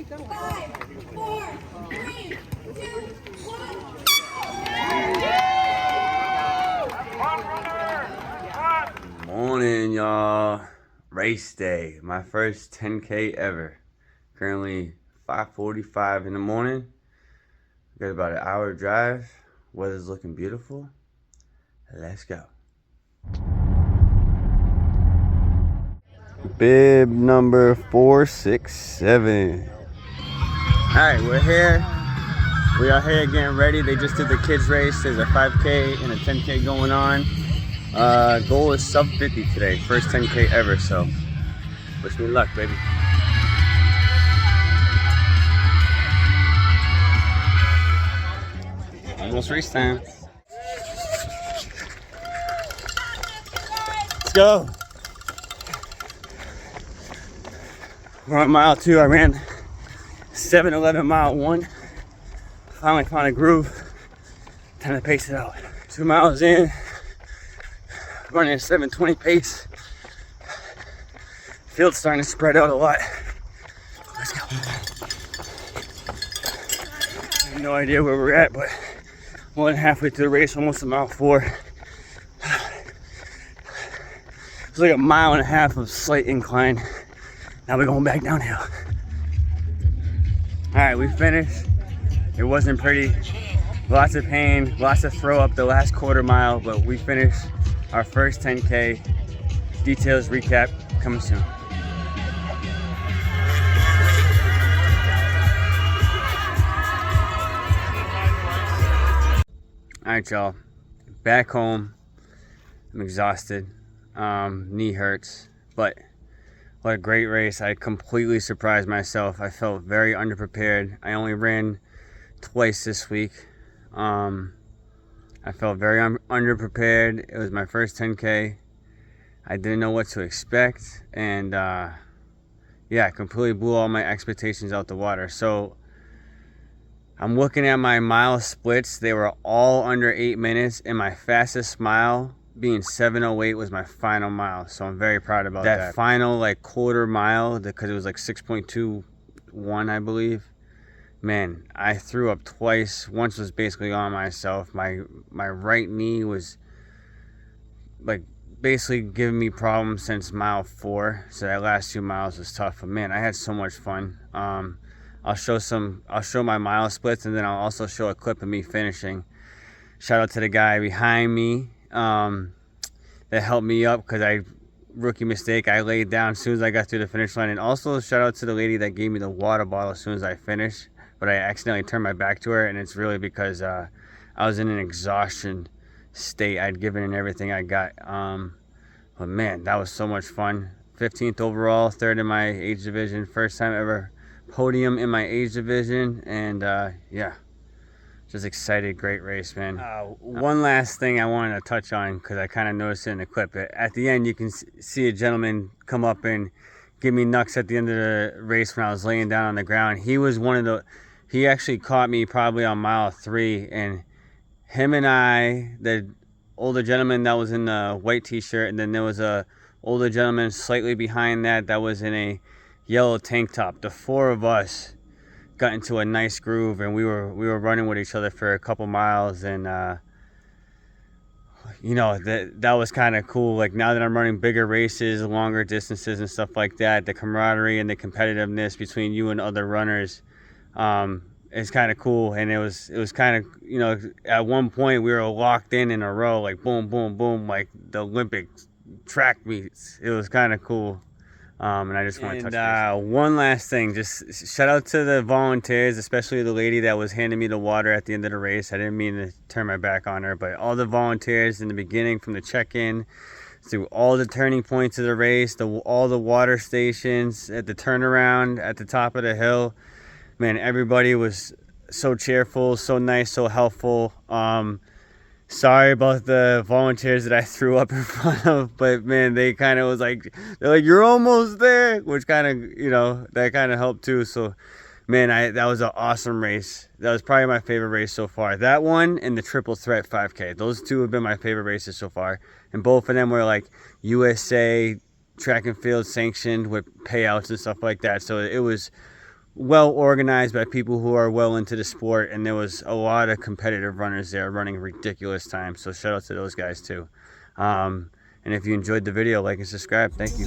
5, 4, 3, 2, 1. Morning, y'all. Race day. My first 10K ever. Currently 5:45 in the morning. Got about an hour drive. Weather's looking beautiful. Let's go. Bib number 467. Alright, we're here. We are here getting ready. They just did the kids race. There's a 5K and a 10K going on. Goal is sub 50 today. First 10K ever, so wish me luck, baby. Almost race time. Let's go. We're on mile 2. I ran 7:11 mile 1. Finally found a groove. Time to pace it out. 2 miles in. Running a 7:20 pace. Field's starting to spread out a lot. Let's go. I have no idea where we're at, but more than halfway through the race, almost a mile 4. It's like a mile and a half of slight incline. Now we're going back downhill. All right, we finished. It wasn't pretty. Lots of pain, lots of throw up the last quarter mile, but we finished our first 10K. Details recap coming soon. All right, y'all. Back home. I'm exhausted. Knee hurts, but what a great race. I completely surprised myself. I felt very underprepared. I only ran twice this week. I felt very underprepared. It was my first 10K. I didn't know what to expect, and yeah, completely blew all my expectations out the water. So I'm looking at my mile splits. They were all under 8 minutes, and my fastest mile being 7:08 was my final mile. So I'm very proud about that. Final like quarter mile, because it was like 6.21, I believe. Man, I threw up twice. Once was basically on myself. My right knee was like basically giving me problems since mile 4. So that last 2 miles was tough. But man, I had so much fun. I'll show my mile splits, and then I'll also show a clip of me finishing. Shout out to the guy behind me that helped me up, because rookie mistake, I laid down as soon as I got through the finish line. And also shout out to the lady that gave me the water bottle as soon as I finished, but I accidentally turned my back to her, and it's really because I was in an exhaustion state. I'd given in everything I got. But man, that was so much fun. 15th overall, 3rd in my age division, first time ever podium in my age division, and yeah, just excited. Great race, man. One last thing I wanted to touch on, because I kind of noticed it in the clip. At the end, you can see a gentleman come up and give me knucks at the end of the race when I was laying down on the ground. He was he actually caught me probably on mile 3, and him and I, the older gentleman that was in the white t-shirt, and then there was a older gentleman slightly behind that was in a yellow tank top. The 4 of us got into a nice groove, and we were running with each other for a couple miles, and you know, that was kind of cool. Like, now that I'm running bigger races, longer distances and stuff like that, the camaraderie and the competitiveness between you and other runners is kind of cool. And it was kind of, you know, at one point we were locked in a row, like boom boom boom, like the Olympic track meets. It was kind of cool. And I just want to touch base. One last thing, just shout out to the volunteers, especially the lady that was handing me the water at the end of the race. I didn't mean to turn my back on her, but all the volunteers in the beginning, from the check-in through all the turning points of the race, all the water stations, at the turnaround at the top of the hill, man, everybody was so cheerful, so nice, so helpful. Sorry about the volunteers that I threw up in front of, but man, they kind of was like, they're like, you're almost there, which kind of, you know, that kind of helped too. So man, that was an awesome race. That was probably my favorite race so far. That one and the Triple Threat 5K. Those two have been my favorite races so far. And both of them were like USA track and field sanctioned with payouts and stuff like that. So it was well organized by people who are well into the sport, and there was a lot of competitive runners there running ridiculous times. So shout out to those guys too. And if you enjoyed the video, like and subscribe. Thank you.